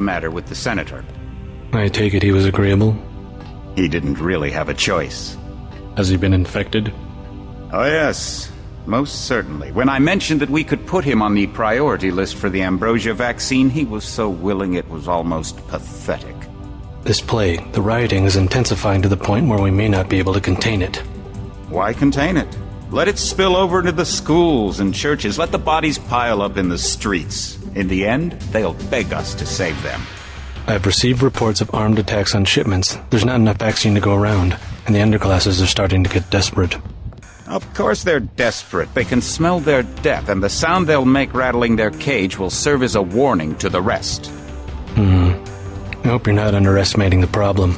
matter with the senator. I take it he was agreeable? He didn't really have a choice. Has he been infected? Oh yes, most certainly. When I mentioned that we could put him on the priority list for the ambrosia vaccine, he was so willing it was almost pathetic. This plague, the rioting, is intensifying to the point where we may not be able to contain it. Why contain it? Let it spill over into the schools and churches. Let the bodies pile up in the streets. In the end, they'll beg us to save them. I've received reports of armed attacks on shipments. There's not enough vaccine to go around, and the underclasses are starting to get desperate. Of course they're desperate. They can smell their death, and the sound they'll make rattling their cage will serve as a warning to the rest. I hope you're not underestimating the problem.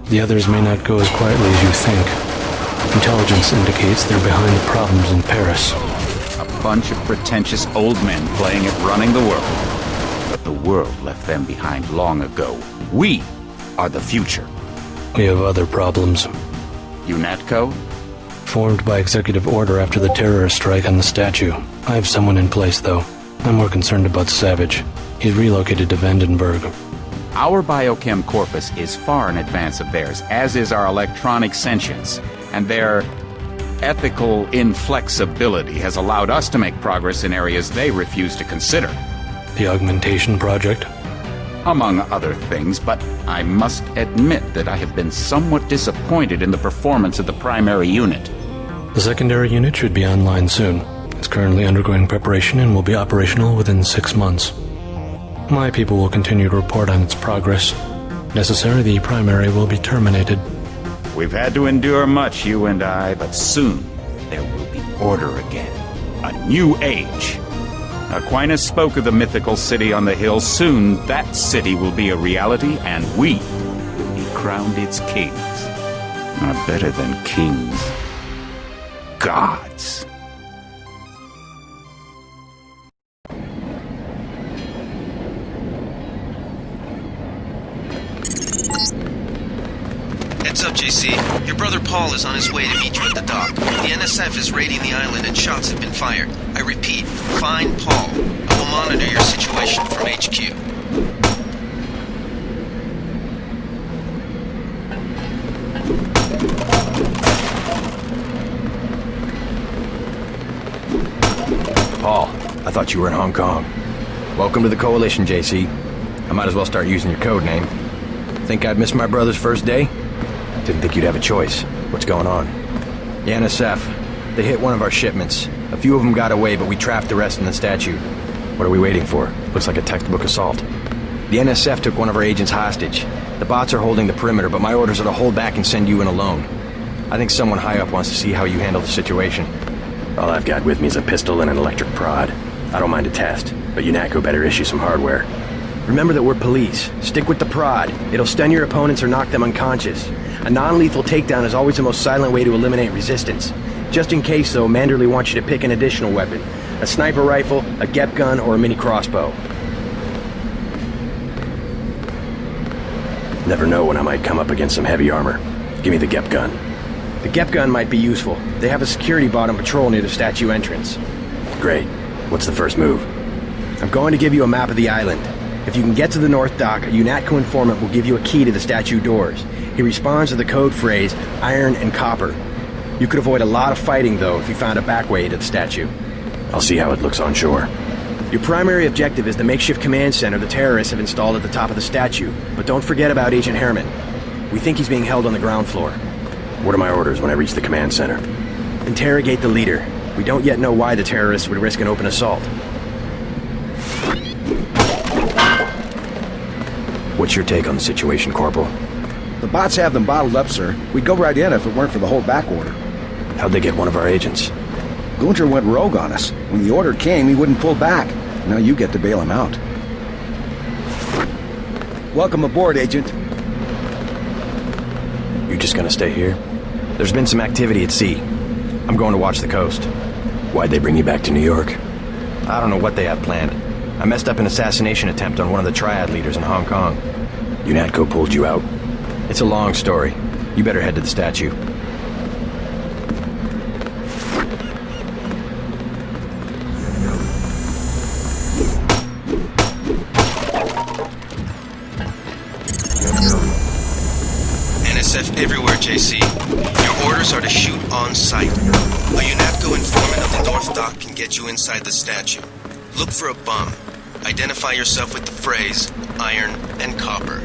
The others may not go as quietly as you think. Intelligence indicates they're behind the problems in Paris. A bunch of pretentious old men playing at running the world. But the world left them behind long ago. We are the future. We have other problems. UNATCO? Formed by executive order after the terrorist strike on the statue. I have someone in place, though. I'm more concerned about Savage. He's relocated to Vandenberg. Our biochem corpus is far in advance of theirs, as is our electronic sentience, and their ethical inflexibility has allowed us to make progress in areas they refuse to consider. The augmentation project? Among other things, but I must admit that I have been somewhat disappointed in the performance of the primary unit. The secondary unit should be online soon. It's currently undergoing preparation and will be operational within 6 months. My people will continue to report on its progress. Necessary, the primary will be terminated. We've had to endure much, you and I, but soon there will be order again. A new age. Aquinas spoke of the mythical city on the hill. Soon that city will be a reality, and we will be crowned its kings. Not better than kings. Gods. Heads up, JC. Your brother Paul is on his way to meet you at the dock. The NSF is raiding the island and shots have been fired. I repeat, find Paul. I will monitor your situation from HQ. Paul, I thought you were in Hong Kong. Welcome to the Coalition, JC. I might as well start using your code name. Think I'd miss my brother's first day? Didn't think you'd have a choice. What's going on? The NSF. They hit one of our shipments. A few of them got away, but we trapped the rest in the statue. What are we waiting for? Looks like a textbook assault. The NSF took one of our agents hostage. The bots are holding the perimeter, but my orders are to hold back and send you in alone. I think someone high up wants to see how you handle the situation. All I've got with me is a pistol and an electric prod. I don't mind a test, but UNATCO better issue some hardware. Remember that we're police. Stick with the prod. It'll stun your opponents or knock them unconscious. A non-lethal takedown is always the most silent way to eliminate resistance. Just in case, though, Manderley wants you to pick an additional weapon. A sniper rifle, a GEP gun, or a mini crossbow. Never know when I might come up against some heavy armor. Give me the GEP gun. The GEP gun might be useful. They have a security bot on patrol near the statue entrance. Great. What's the first move? I'm going to give you a map of the island. If you can get to the North Dock, a UNATCO informant will give you a key to the statue doors. He responds to the code phrase, iron and copper. You could avoid a lot of fighting, though, if you found a back way to the statue. I'll see how it looks on shore. Your primary objective is the makeshift command center the terrorists have installed at the top of the statue. But don't forget about Agent Herman. We think he's being held on the ground floor. What are my orders when I reach the command center? Interrogate the leader. We don't yet know why the terrorists would risk an open assault. What's your take on the situation, Corporal? The bots have them bottled up, sir. We'd go right in if it weren't for the whole back order. How'd they get one of our agents? Gunter went rogue on us. When the order came, he wouldn't pull back. Now you get to bail him out. Welcome aboard, Agent. You just gonna stay here? There's been some activity at sea. I'm going to watch the coast. Why'd they bring you back to New York? I don't know what they have planned. I messed up an assassination attempt on one of the Triad leaders in Hong Kong. UNATCO pulled you out. It's a long story. You better head to the statue. NSF everywhere, JC. Your orders are to shoot on sight. A UNATCO informant of the North Dock can get you inside the statue. Look for a bum. Identify yourself with the phrase, iron and copper.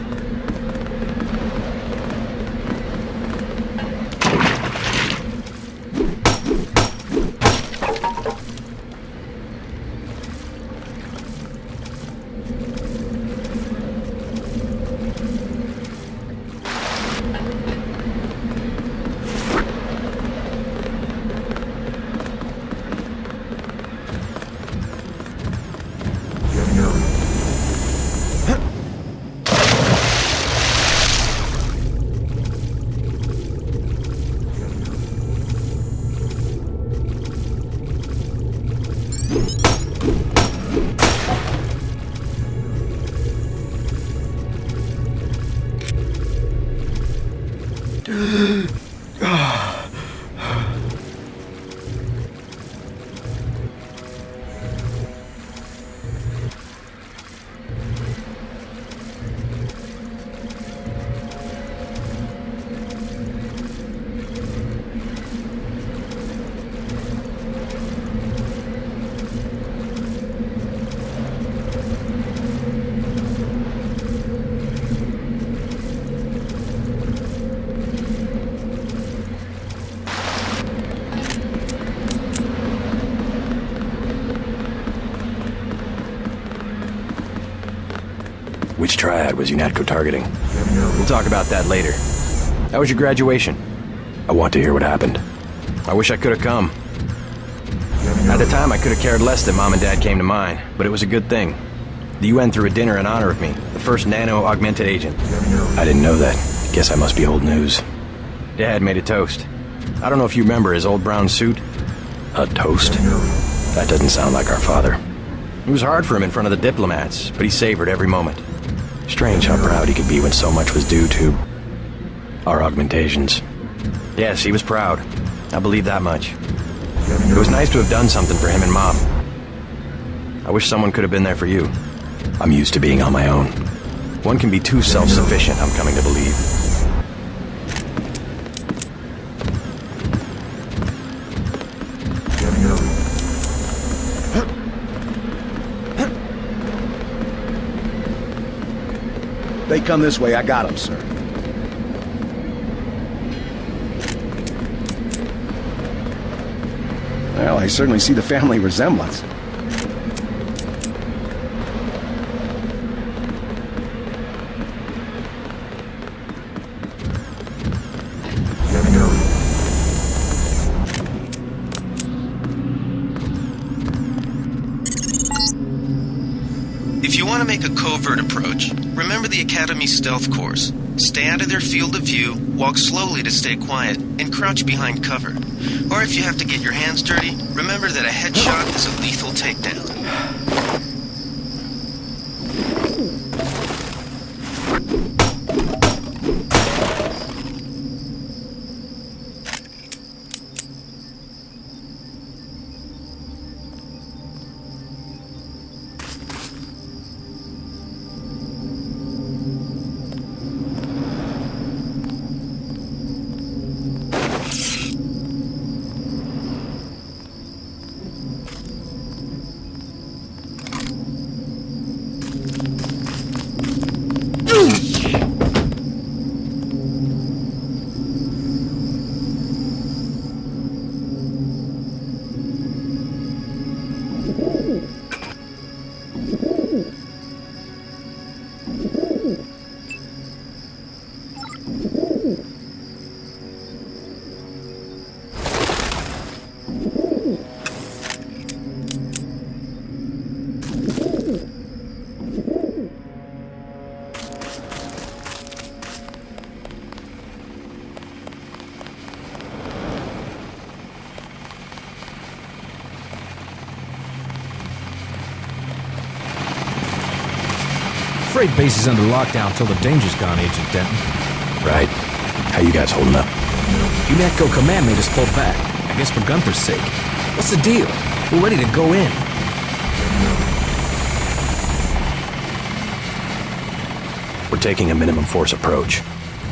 Which triad was UNATCO targeting? We'll talk about that later. How was your graduation? I want to hear what happened. I wish I could have come. At the time, I could have cared less that Mom and Dad came to mine, but it was a good thing. The UN threw a dinner in honor of me, the first nano-augmented agent. I didn't know that. Guess I must be old news. Dad made a toast. I don't know if you remember his old brown suit. A toast? That doesn't sound like our father. It was hard for him in front of the diplomats, but he savored every moment. Strange how proud he could be when so much was due to our augmentations. Yes, he was proud. I believe that much. It was nice to have done something for him and Mom. I wish someone could have been there for you. I'm used to being on my own. One can be too self-sufficient, I'm coming to believe. They come this way, I got them, sir. Well, I certainly see the family resemblance. If you want to make a covert approach, remember the Academy stealth course. Stay out of their field of view, walk slowly to stay quiet, and crouch behind cover. Or if you have to get your hands dirty, remember that a headshot is a lethal takedown. Freight base is under lockdown till the danger's gone, Agent Denton. Right. How you guys holding up? UNATCO command made us pull back. I guess for Gunther's sake. What's the deal? We're ready to go in. We're taking a minimum force approach.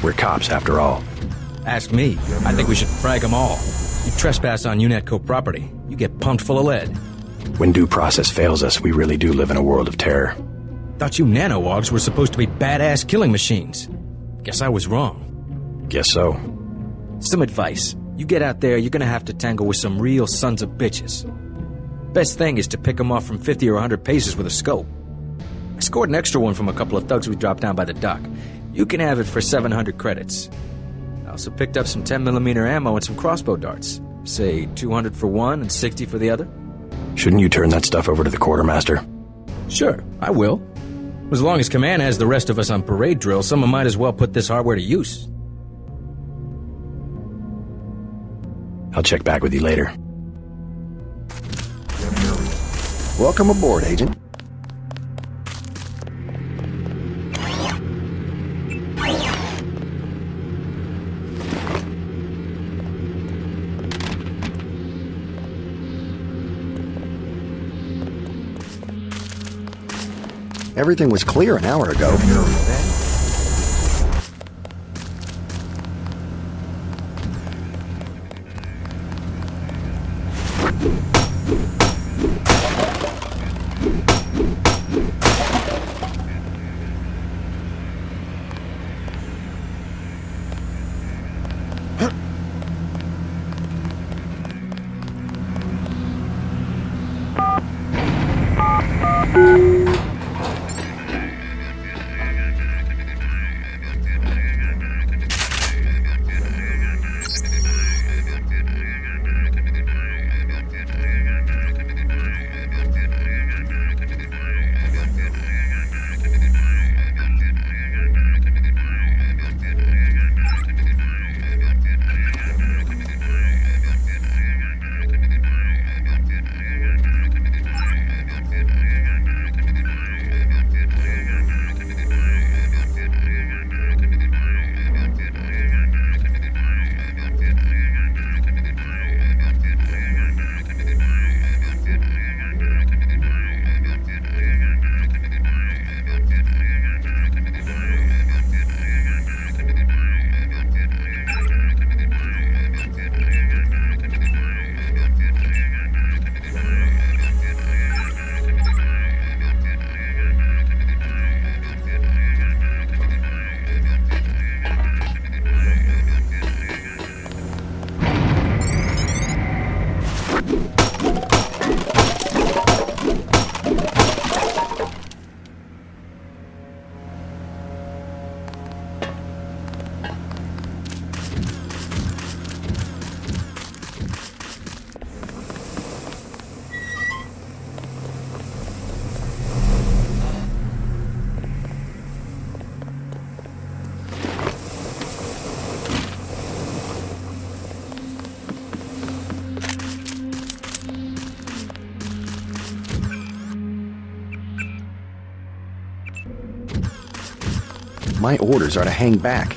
We're cops, after all. Ask me. I think we should frag them all. You trespass on UNETCO property, you get pumped full of lead. When due process fails us, we really do live in a world of terror. Thought you nanowogs were supposed to be badass killing machines. Guess I was wrong. Guess so. Some advice. You get out there, you're gonna have to tangle with some real sons of bitches. Best thing is to pick them off from 50 or 100 paces with a scope. I scored an extra one from a couple of thugs we dropped down by the dock. You can have it for 700 credits. I also picked up some 10mm ammo and some crossbow darts. Say 200 for one and 60 for the other. Shouldn't you turn that stuff over to the quartermaster? Sure, I will. As long as Command has the rest of us on parade drill, someone might as well put this hardware to use. I'll check back with you later. Welcome aboard, Agent. Everything was clear an hour ago. My orders are to hang back.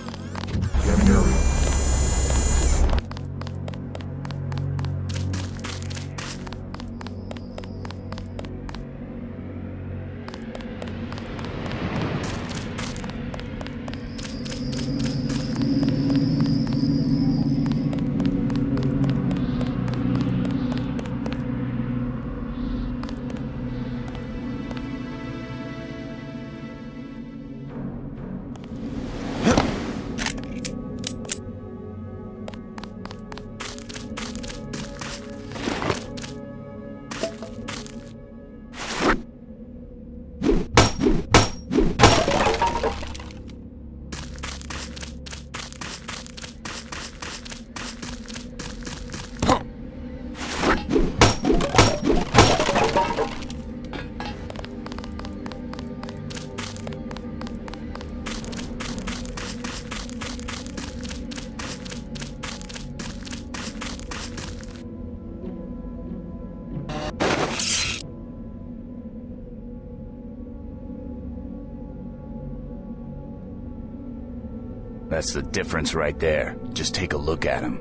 That's the difference right there. Just take a look at him.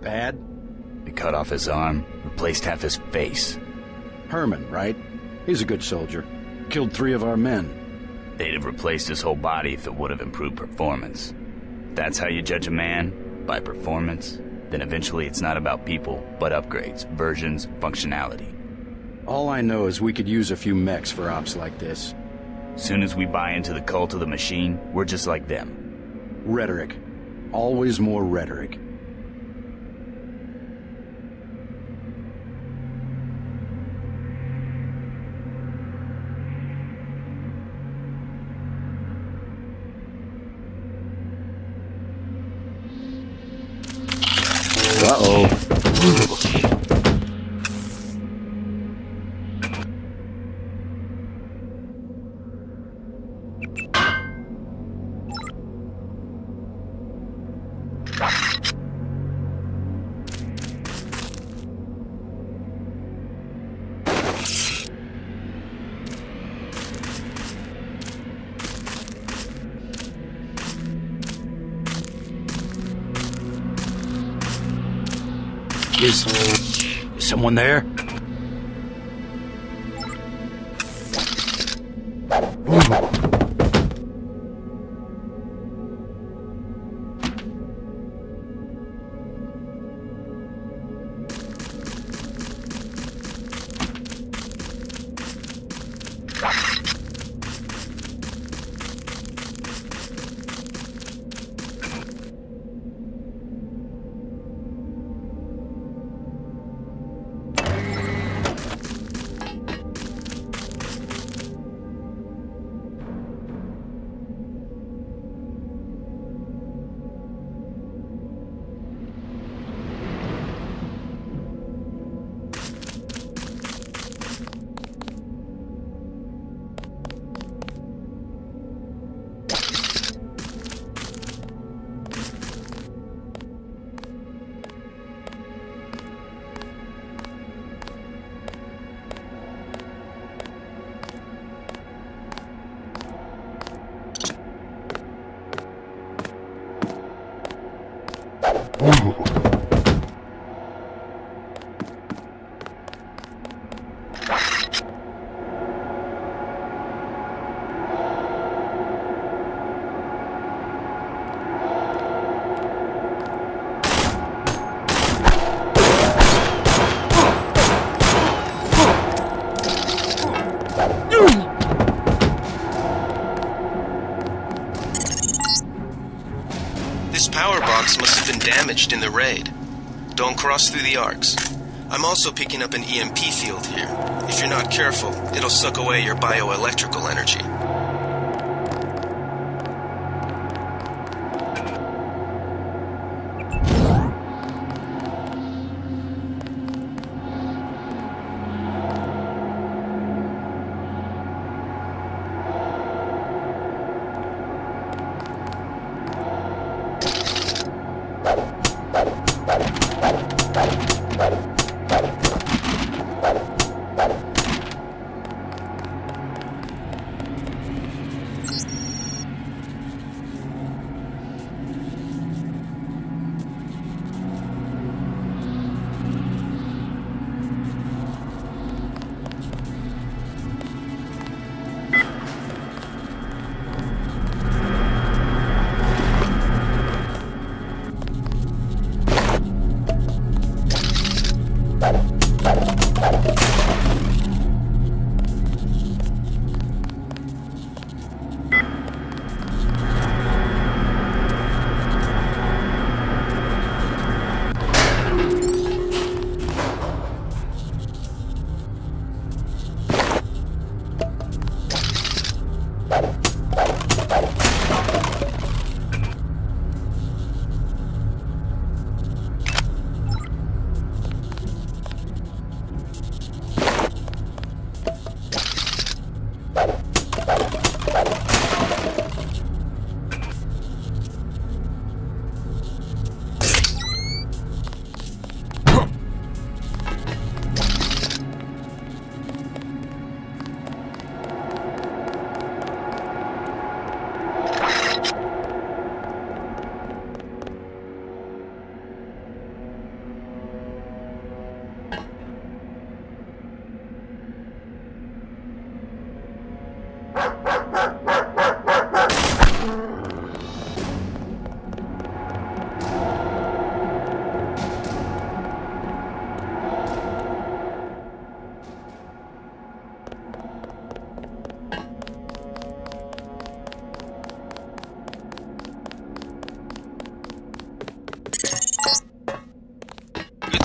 Bad? They cut off his arm, replaced half his face. Herman, right? He's a good soldier. Killed 3 of our men. They'd have replaced his whole body if it would have improved performance. That's how you judge a man? by performance, then eventually it's not about people, but upgrades, versions, functionality. All I know is we could use a few mechs for ops like this. Soon as we buy into the cult of the machine, we're just like them. Rhetoric. Always more rhetoric. Uh-oh. Is someone there? This power box must have been damaged in the raid. Don't cross through the arcs. I'm also picking up an EMP field here. If you're not careful, it'll suck away your bioelectrical energy.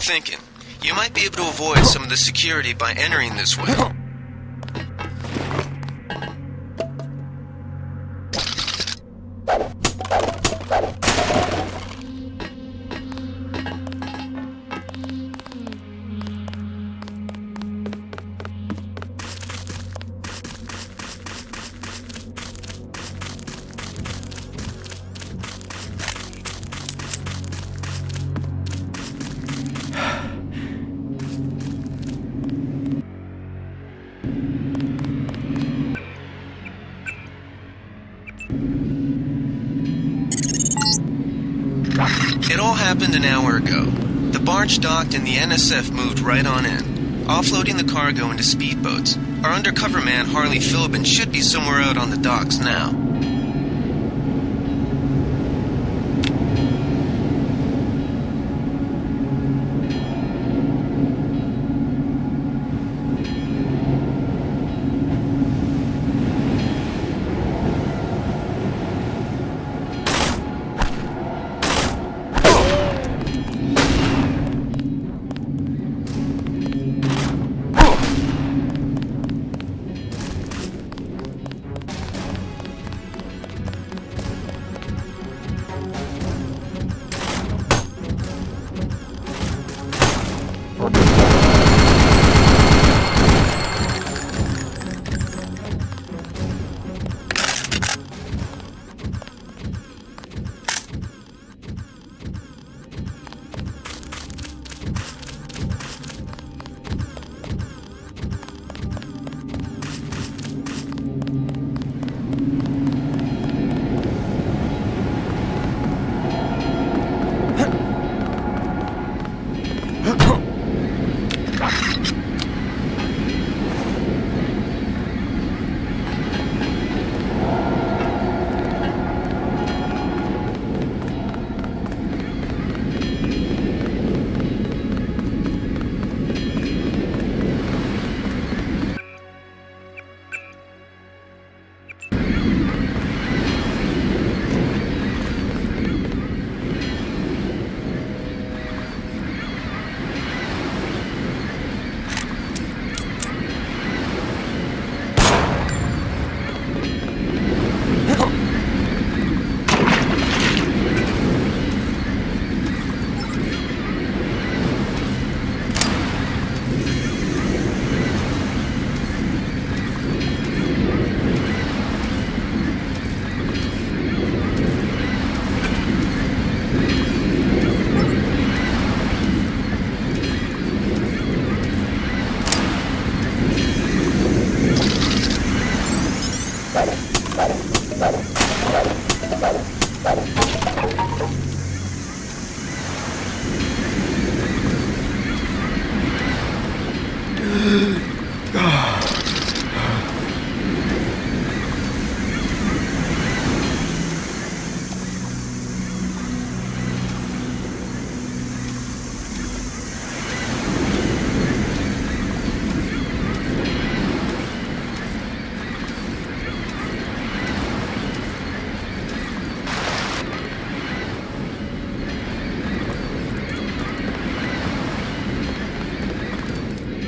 thinking. You might be able to avoid some of the security by entering this way. It all happened an hour ago. The barge docked and the NSF moved right on in, offloading the cargo into speedboats. Our undercover man, Harley Philbin, should be somewhere out on the docks now.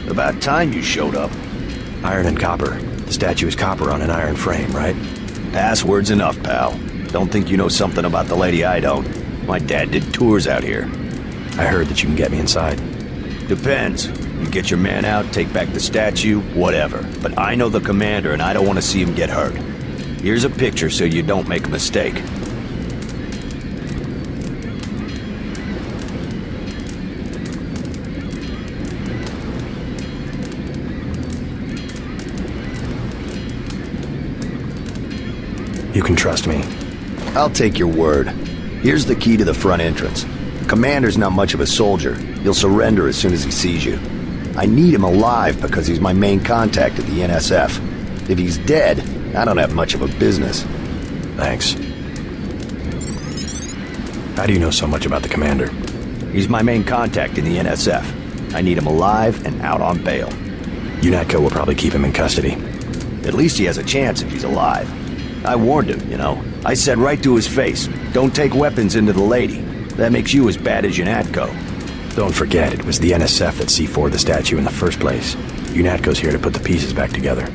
About time you showed up. Iron and copper. The statue is copper on an iron frame, right? Password's enough, pal. Don't think you know something about the lady I don't. My dad did tours out here. I heard that you can get me inside. Depends. You get your man out, take back the statue, whatever. But I know the commander and I don't want to see him get hurt. Here's a picture so you don't make a mistake. You can trust me. I'll take your word. Here's the key to the front entrance. The commander's not much of a soldier. He'll surrender as soon as he sees you. I need him alive because he's my main contact at the NSF. If he's dead, I don't have much of a business. Thanks. How do you know so much about the commander? He's my main contact in the NSF. I need him alive and out on bail. UNATCO will probably keep him in custody. At least he has a chance if he's alive. I warned him, you know. I said right to his face, don't take weapons into the lady. That makes you as bad as UNATCO. Don't forget, it was the NSF that C4'd the statue in the first place. UNATCO's here to put the pieces back together.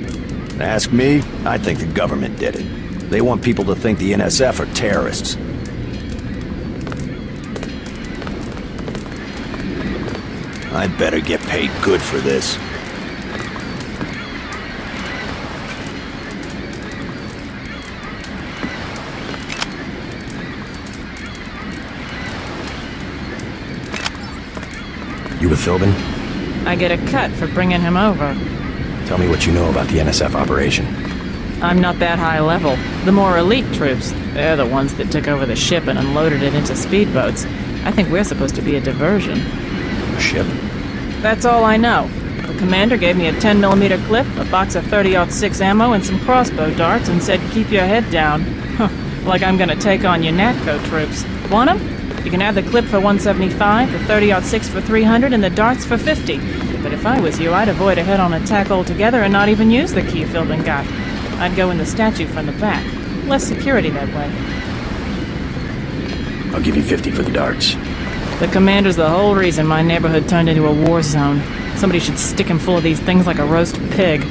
Ask me, I think the government did it. They want people to think the NSF are terrorists. I better get paid good for this. You with Philbin? I get a cut for bringing him over. Tell me what you know about the NSF operation. I'm not that high level. The more elite troops, they're the ones that took over the ship and unloaded it into speedboats. I think we're supposed to be a diversion. A ship? That's all I know. The commander gave me a 10mm clip, a box of 30-06 ammo, and some crossbow darts and said keep your head down. Like I'm gonna take on your NATCO troops. Want 'em? You can have the clip for 175, the 30-06 for 300, and the darts for 50. But if I was you, I'd avoid a head-on attack altogether and not even use the key Philbin got. I'd go in the statue from the back. Less security that way. I'll give you 50 for the darts. The commander's the whole reason my neighborhood turned into a war zone. Somebody should stick him full of these things like a roast pig.